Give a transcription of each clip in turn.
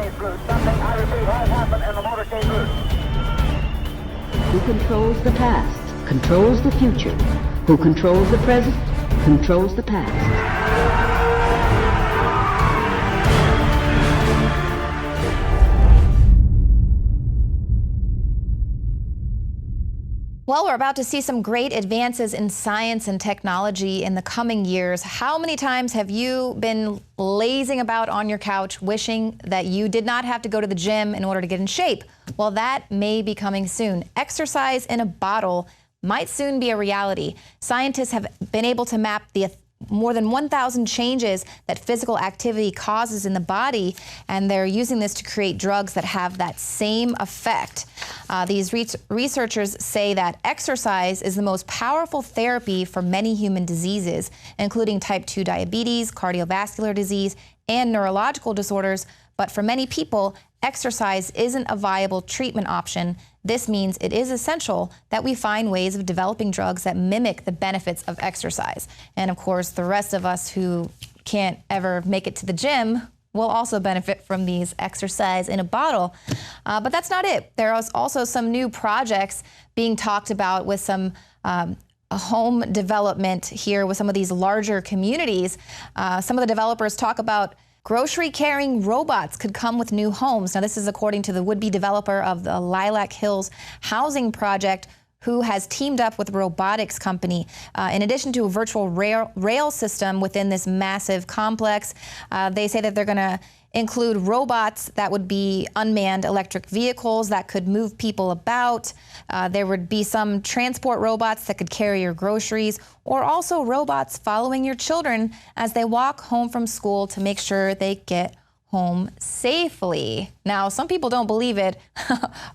motorcade route. Something, I repeat, has happened in the motorcade route. Who controls the past, controls the future. Who controls the present, controls the past. Well, we're about to see some great advances in science and technology in the coming years. How many times have you been lazing about on your couch wishing that you did not have to go to the gym in order to get in shape? Well, that may be coming soon. Exercise in a bottle might soon be a reality. Scientists have been able to map the more than 1,000 changes that physical activity causes in the body, and they're using this to create drugs that have that same effect. These researchers say that exercise is the most powerful therapy for many human diseases, including type 2 diabetes, cardiovascular disease, and neurological disorders. But for many people, exercise isn't a viable treatment option. This means it is essential that we find ways of developing drugs that mimic the benefits of exercise. And of course, the rest of us who can't ever make it to the gym will also benefit from these exercise in a bottle. But that's not it. There are also some new projects being talked about with some home development here with some of these larger communities. Some of the developers talk about grocery-carrying robots could come with new homes. Now, this is according to the would-be developer of the Lilac Hills housing project, who has teamed up with a robotics company. In addition to a virtual rail system within this massive complex, they say that they're going to include robots that would be unmanned electric vehicles that could move people about. There would be some transport robots that could carry your groceries, or also robots following your children as they walk home from school to make sure they get home safely. Now, some people don't believe it.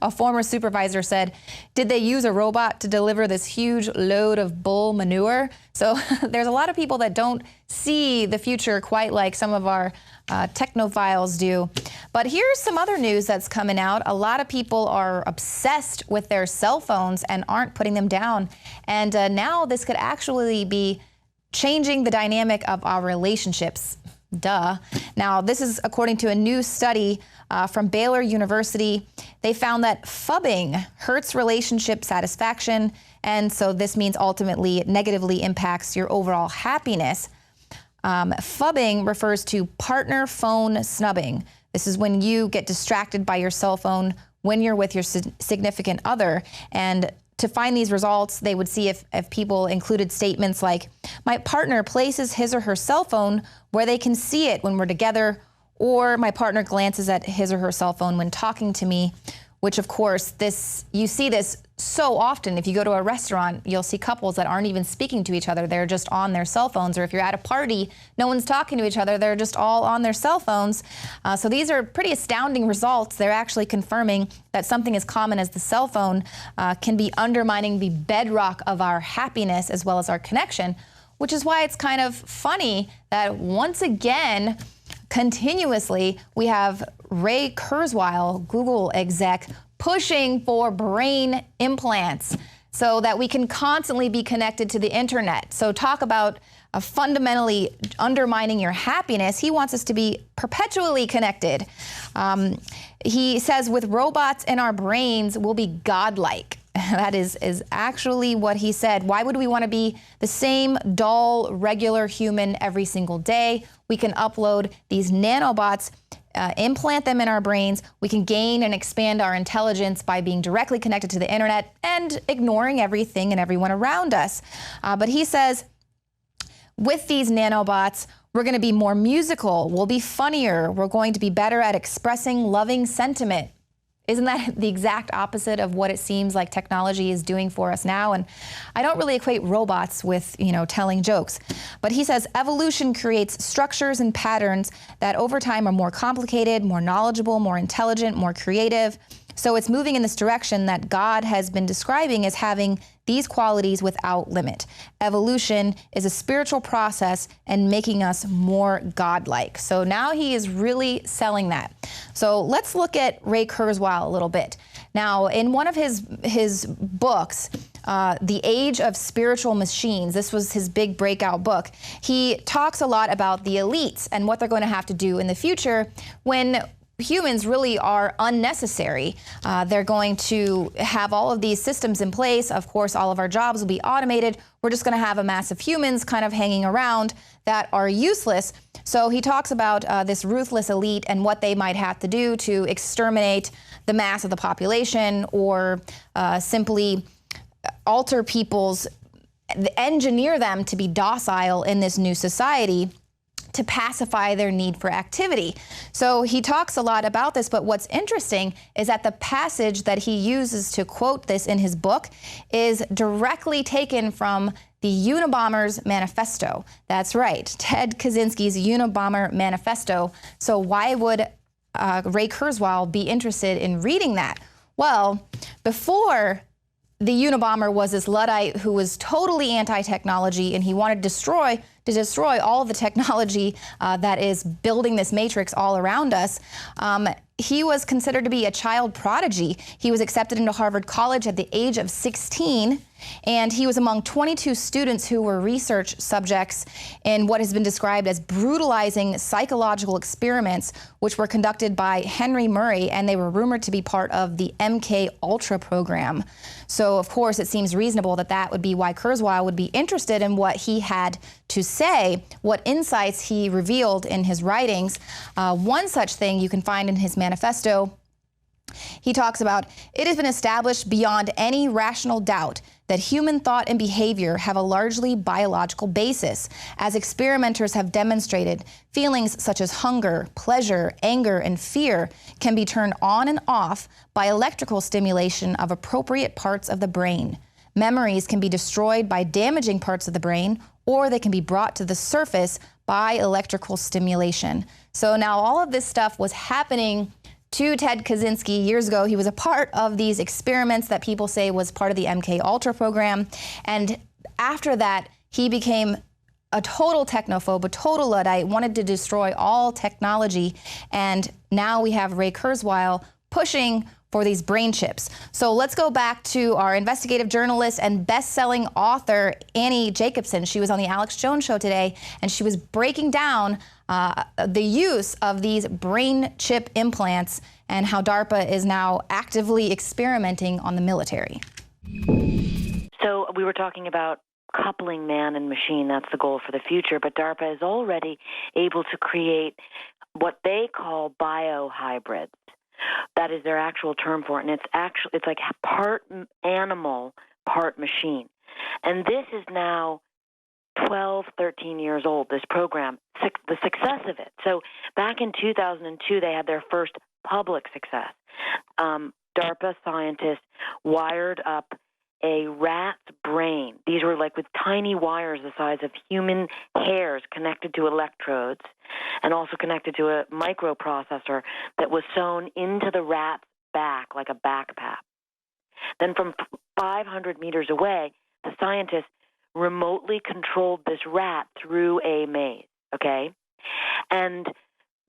A former supervisor said, did they use a robot to deliver this huge load of bull manure? So there's a lot of people that don't see the future quite like some of our technophiles do. But here's some other news that's coming out. A lot of people are obsessed with their cell phones and aren't putting them down. And now this could actually be changing the dynamic of our relationships. Duh. Now, this is according to a new study from Baylor University. They found that phubbing hurts relationship satisfaction, and so this means ultimately it negatively impacts your overall happiness. Phubbing refers to partner phone snubbing. This is when you get distracted by your cell phone when you're with your significant other. And to find these results, they would see if people included statements like, my partner places his or her cell phone where they can see it when we're together, or my partner glances at his or her cell phone when talking to me, which of course, you see this so often. If you go to a restaurant, you'll see couples that aren't even speaking to each other. They're just on their cell phones. Or if you're at a party, no one's talking to each other. They're just all on their cell phones. So these are pretty astounding results. They're actually confirming that something as common as the cell phone can be undermining the bedrock of our happiness as well as our connection, which is why it's kind of funny that once again, continuously, we have Ray Kurzweil, Google exec, pushing for brain implants so that we can constantly be connected to the internet. So talk about fundamentally undermining your happiness. He wants us to be perpetually connected. He says with robots in our brains, we'll be godlike. That is actually what he said. Why would we want to be the same dull, regular human every single day? We can upload these nanobots, implant them in our brains. We can gain and expand our intelligence by being directly connected to the internet and ignoring everything and everyone around us. But he says, with these nanobots, we're going to be more musical. We'll be funnier. We're going to be better at expressing loving sentiment. Isn't that the exact opposite of what it seems like technology is doing for us now? And I don't really equate robots with, telling jokes. But he says evolution creates structures and patterns that over time are more complicated, more knowledgeable, more intelligent, more creative. So it's moving in this direction that God has been describing as having these qualities without limit. Evolution is a spiritual process and making us more godlike. So now he is really selling that. So let's look at Ray Kurzweil a little bit. Now, in one of his books, The Age of Spiritual Machines, this was his big breakout book, he talks a lot about the elites and what they're going to have to do in the future when humans really are unnecessary. They're going to have all of these systems in place. Of course, all of our jobs will be automated. We're just going to have a mass of humans kind of hanging around that are useless. So he talks about this ruthless elite and what they might have to do to exterminate the mass of the population, or simply alter people's, engineer them to be docile in this new society, to pacify their need for activity. So he talks a lot about this, but what's interesting is that the passage that he uses to quote this in his book is directly taken from the Unabomber's manifesto. That's right, Ted Kaczynski's Unabomber manifesto. So why would Ray Kurzweil be interested in reading that? Well, before the Unabomber was this Luddite who was totally anti-technology, and he wanted to destroy all of the technology that is building this matrix all around us. He was considered to be a child prodigy. He was accepted into Harvard College at the age of 16, and he was among 22 students who were research subjects in what has been described as brutalizing psychological experiments, which were conducted by Henry Murray, and they were rumored to be part of the MK Ultra program. So, of course, it seems reasonable that that would be why Kurzweil would be interested in what he had to say, what insights he revealed in his writings. One such thing you can find in his manifesto. He talks about, it has been established beyond any rational doubt that human thought and behavior have a largely biological basis. As experimenters have demonstrated, feelings such as hunger, pleasure, anger, and fear can be turned on and off by electrical stimulation of appropriate parts of the brain. Memories can be destroyed by damaging parts of the brain, or they can be brought to the surface by electrical stimulation. So now all of this stuff was happening to Ted Kaczynski years ago. He was a part of these experiments that people say was part of the MK Ultra program. And after that, he became a total technophobe, a total Luddite, wanted to destroy all technology. And now we have Ray Kurzweil pushing for these brain chips. So let's go back to our investigative journalist and best-selling author, Annie Jacobson. She was on the Alex Jones Show today, and she was breaking down the use of these brain chip implants and how DARPA is now actively experimenting on the military. So we were talking about coupling man and machine. That's the goal for the future. But DARPA is already able to create what they call biohybrids. That is their actual term for it, and it's like part animal, part machine. And this is now 12, 13 years old, this program, the success of it. So back in 2002, they had their first public success. DARPA scientists wired up a rat's brain. These were like with tiny wires the size of human hairs connected to electrodes and also connected to a microprocessor that was sewn into the rat's back like a backpack. Then from 500 meters away, the scientists remotely controlled this rat through a maze, okay? And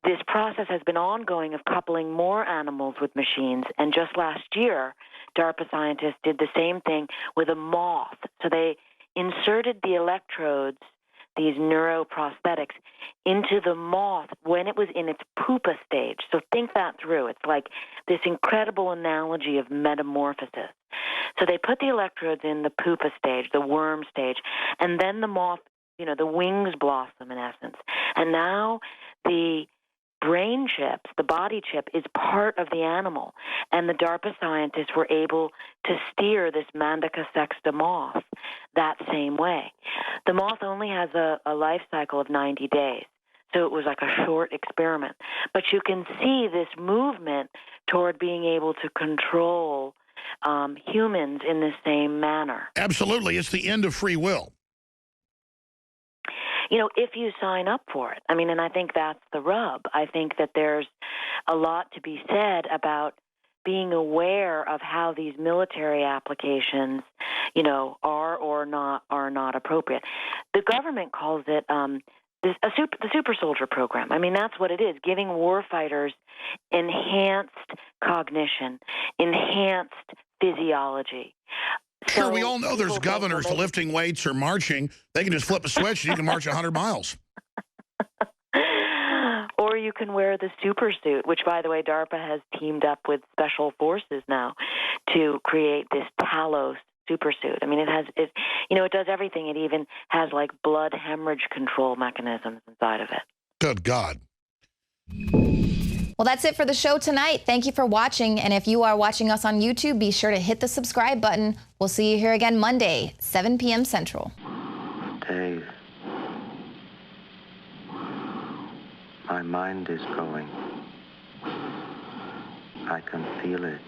this process has been ongoing of coupling more animals with machines, and just last year, DARPA scientists did the same thing with a moth. So they inserted the electrodes, these neuroprosthetics, into the moth when it was in its pupa stage. So think that through. It's like this incredible analogy of metamorphosis. So they put the electrodes in the pupa stage, the worm stage, and then the moth, the wings blossom in essence. And now the brain chips, the body chip, is part of the animal. And the DARPA scientists were able to steer this Mandica sexta moth that same way. The moth only has a life cycle of 90 days. So it was like a short experiment. But you can see this movement toward being able to control humans in the same manner. Absolutely. It's the end of free will. If you sign up for it. And I think that's the rub. I think that there's a lot to be said about being aware of how these military applications, are not appropriate. The government calls it the super soldier program. That's what it is, giving warfighters enhanced cognition, enhanced physiology. Sure, we all know there's governors lifting weights or marching. They can just flip a switch and you can march 100 miles. Or you can wear the super suit, which, by the way, DARPA has teamed up with Special Forces now to create this Talos super suit. I mean, it does everything. It even has like blood hemorrhage control mechanisms inside of it. Good God. Well, that's it for the show tonight. Thank you for watching. And if you are watching us on YouTube, be sure to hit the subscribe button. We'll see you here again Monday, 7 p.m. Central. Dave, my mind is going. I can feel it.